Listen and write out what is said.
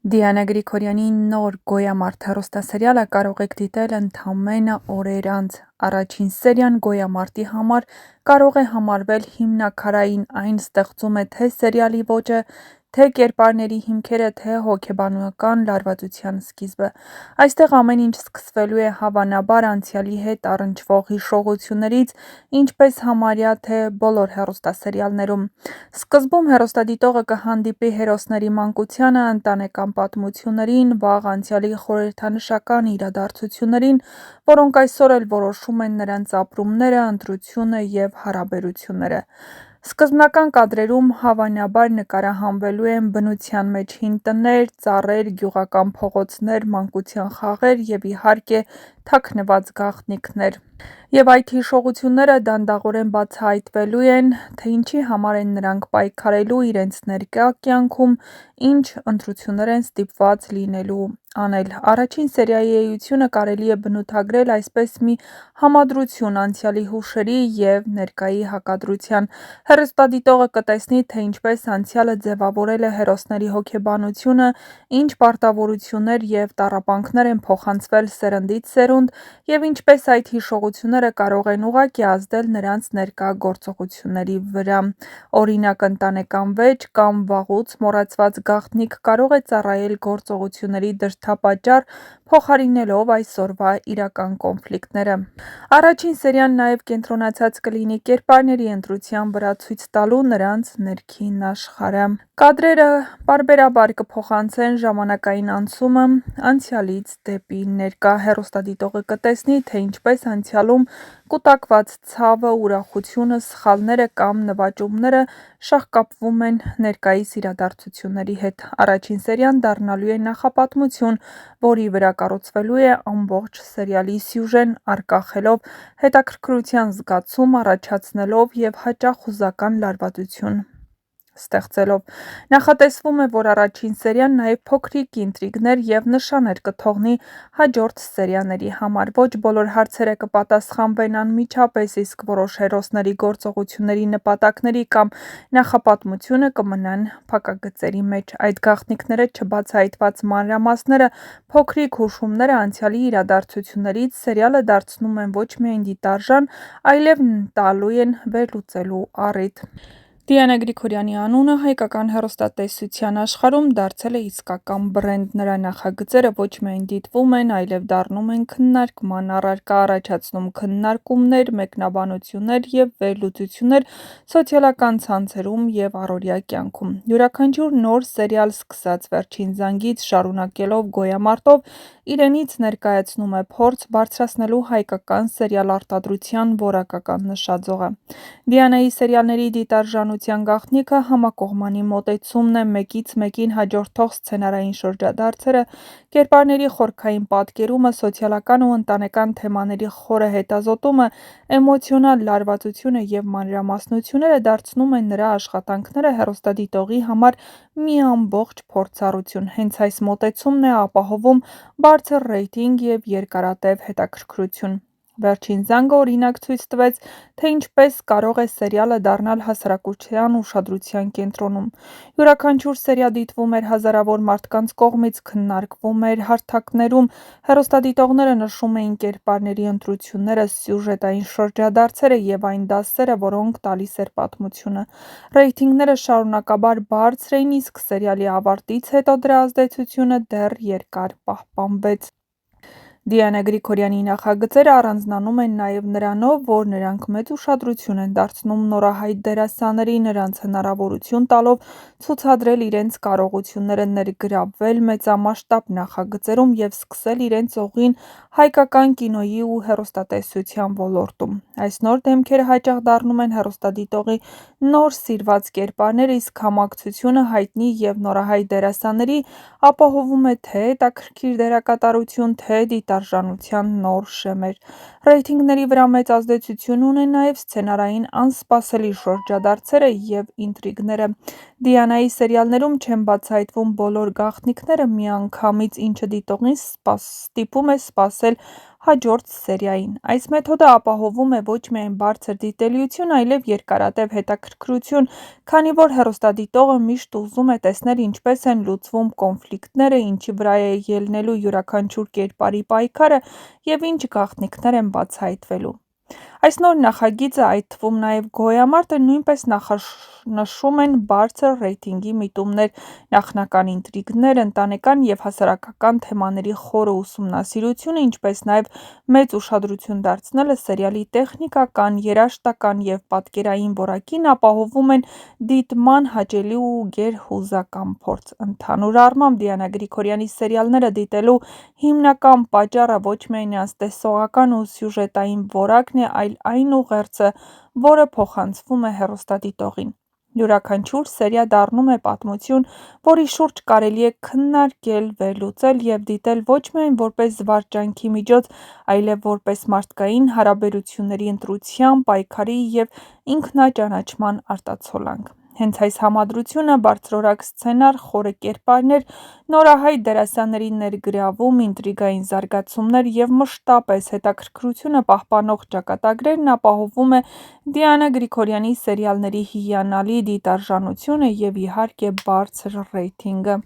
Դիանա Գրիգորյանի նոր «Գոյամարտ» հեռուստասերիալը կարող եք դիտել ընդամենը օրեր անց։ Առաջին սերիան «Գոյամարտի» համար կարող է համարվել հիմնաքարային, այն ստեղծում է թե սերիալի ոճը, թե կերպարների հիմքերը, թե հոգեբանական լարվածության սկիզբը։ Այստեղ ամեն ինչ սկսվելու է հավանաբար անցյալի հետ առնչվող հիշողություններից, ինչպես համարյա թե բոլոր հեռուստասերիալներում։ Սկզբում հեռուստադիտողը կհանդիպի հերոսների մանկությանը, ընտանեկան պատմություններին, վաղ անցյալի խորհրդանշական իրադարձություններին, որոնք այսօր էլ որոշում են նրանց ապրումները, ընտրությունը և հարաբերությունները։ Սկզբնական կադրերում հավանաբար նկարահանվելու են բնության մեջ հին տներ, ծառեր, գյուղական փողոցներ, մանկության խաղեր և իհարկե թաքնված գաղտնիքներ։ Եվ այդ հիշողությունները դանդաղորեն բացահայտվելու են, թե ինչի համար են նրանք պայքարելու իրենց ներկա կյանքում, ինչ ընտրություններ են ստիպված լինելու անել։ Առաջին սերիայի էությունը կարելի է բնութագրել այսպես մի համադրություն անցյալի հուշերի և ներկայի հակադրության։ Հեռուստադիտողը կտեսնի, թե ինչպես անցյալը ձևավորել է հերոսների հոգեբանությունը, ինչ պարտավորություններ և տառապանքներ են փոխանցվել սերնդից սերունդ, և ինչպես այդ հիշողությունները կարող են ուղղակի ազդել նրանց ներկա գործողությունների վրա։ Օրինակ, ընտանեկան վեճ կամ վաղուց մոռացված գաղտնիք կարող է ծառայել գործողությունների դրդապատճառ, փոխարինելով այսօրվա իրական կոնֆլիկտները։ Առաջին սերիան նաև կենտրոնացած կլինի կերպարների ընտրության վրա, ցույց տալու նրանց ներքին աշխարհը։ Կադրերը պարբերաբար կփոխանցեն ժամանակային անցումը անցյալից դեպի ներկա։ Հեռուստադիտողը կտեսնի, թե ինչպես անցյալում կուտակված ցավը, ուրախությունը, սխալները կամ նվաճումները շաղկապվում են ներկայիս իրադարձությունների հետ։ Առաջին սերիան դառնալու է նախապատմություն, որի վրա կառուցվելու է ամբողջ սերիալի սյուժեն, առկախելով հետաքրքրության զգացում, առաջացնելով և հաճախ հուզական լարվածություն ստեղծելով։ Նախատեսվում է, որ առաջին սերիան նաև փոքրիկ ինտրիգներ և նշաններ կթողնի հաջորդ սերիաների համար։ Ոչ բոլոր հարցերը կպատասխանվեն անմիջապես, իսկ որոշ հերոսների գործողությունների նպատակների կամ նախապատմությունը կմնան փակագծերի մեջ։ Այդ գաղտնիքները, չբացահայտված մանրամասները, փոքրիկ հուշումները անցյալի իրադարձություններից սերիալը դարձնում են ոչ միայն դիտարժան, այլև տալու են վերլուծելու առիթ։ Դիանա Գրիգորյանի անունը հայկական հեռուստատեսության աշխարհում դարձել է իսկական բրենդ։ Նրա նախագծերը ոչ միայն դիտվում են, այլև դառնում են քննարկման առարկա, առաջացնում քննարկումներ, մեկնաբանություններ և վերլուծություններ սոցիալական ցանցերում և առօրյա կյանքում։ Յուրաքանչյուր նոր սերիալ, սկսած վերջին զանգից, շարունակելով «Գոյամարտով», իրենից ներկայացնում է փորձ բարձրացնելու հայկական սերիալ արտադրության որակական նշաձողը։ Դիանայի սերիալների դիտարժանության գաղտնիքը համակողմանի մոտեցումն է, մեկից մեկին հաջորդող սցենարային շրջադարձերը, կերպարների խորքային պատկերումը, սոցիալական ու ընտանեկան թեմաների խորը հետազոտումը, էմոցիոնալ լարվածությունը և մանրամասնությունները դարձնում են նրա աշխատանքները հեռուստադիտողի համար մի ամբողջ փորձառություն։ Հենց այս մոտեցումն է ապահովում բարձր ռեյտինգ և երկարատև հետաքրքրություն։ Վերջին զանգը, օրինակ, ցույց տվեց, թե ինչպես կարող է սերիալը դառնալ հասարակության ուշադրության կենտրոնում։ Յուրաքանչյուր սերիա դիտվում էր հազարավոր մարդկանց կողմից, քննարկվում էր հարթակներում, հեռուստադիտողները նշում էին կերպարների ընտրությունները, սյուժետային շրջադարձերը և այն դասերը, որոնք տալիս էր պատմությունը։ Ռեյտինգները շարունակաբար բարձր էին, իսկ սերիալի ավարտից հետո դրա ազդեցությունը դեռ երկար պահպանվեց։ Դիանա Գրիգորյանի նախագծերը առանձնանում են նաև նրանով, որ նրանք մեծ ուշադրություն են դարձնում նորահայտ դերասաններին, նրանց հնարավորություն տալով ցուցադրել իրենց կարողությունները, ներգրավվել մեծամասշտաբ նախագծերում և սկսել իրենց ուղին հայկական կինոյի ու հեռուստատեսության ոլորտում։ Այս նոր դեմքերը հաճախ դառնում են հեռուստադիտողի նոր սիրված կերպարներ, իսկ համակցությունը հայտնի և նորահայտ դերասանների ապահովում է թե հետաքրքիր դերակատարություն, թե դիտարժանության նոր շեմեր։ Ռեյտինգների վրա մեծ ազդեցություն ունեն նաև սցենարային անսպասելի շրջադարձերը և ինտրիգները։ Դիանայի սերիալներում չեն բացահայտվում բոլոր գաղտնիքները միանգամից, ինչը դիտողին ստիպում է սպասել հաջորդ սերիային։ Այս մեթոդը ապահովում է ոչ միայն բարձր դիտելիություն, այլև երկարատև հետաքրքրություն, քանի որ հեռուստադիտողը միշտ ուզում է տեսնել ինչպես են լուծվում կոնֆլիկտները, ինչի վրա է ելնելու յուրաքանչյուր կերպարի պայքարը և ինչ գաղտնիքներ են բացահայտվելու։ Այս նոր նախագիծը, այդ թվում նաև գոյամարտը, նույնպես նախանշում են բարձր ռեյտինգի միտումներ, նախնական ինտրիգներ, ընտանեկան և հասարակական թեմաների խորը ուսումնասիրությունը, ինչպես նաև մեծ ուշադրություն դարձնելը սերիալի տեխնիկական, երաժշտական և պատկերային որակին ապահովում են դիտման հաճելի ու գերհուզական փորձ։ Ընդհանուր առմամբ, Դիանա Գրիգորյանի սերիալները դիտելու հիմնական պատճառը ոչ միայն նրանց տեսողական ու սյուժետային որակն է, այլ այն ուղերձը, որը փոխանցվում է հեռուստադիտողին։ Յուրաքանչյուր սերիա դառնում է պատմություն, որի շուրջ կարելի է քննարկել, վերլուծել և դիտել ոչ միայն որպես զվարճանքի միջոց, այլև որպես մարդկային հարաբերությունների ընտրության, պայքարի և ինքնաճանաչման արտացոլանք։ Հենց այս համադրությունը՝ բարձրորակ սցենար, խորը կերպարներ, նորահայտ դերասանների ներգրավում, ինտրիգային զարգացումներ և մշտապես հետաքրքրությունը պահպանող ճակատագրերն ապահովում է Դիանա Գրիգորյանի սերիալների հիանալի դիտարժանությունը և, իհարկե, բարձր ռեյտինգը։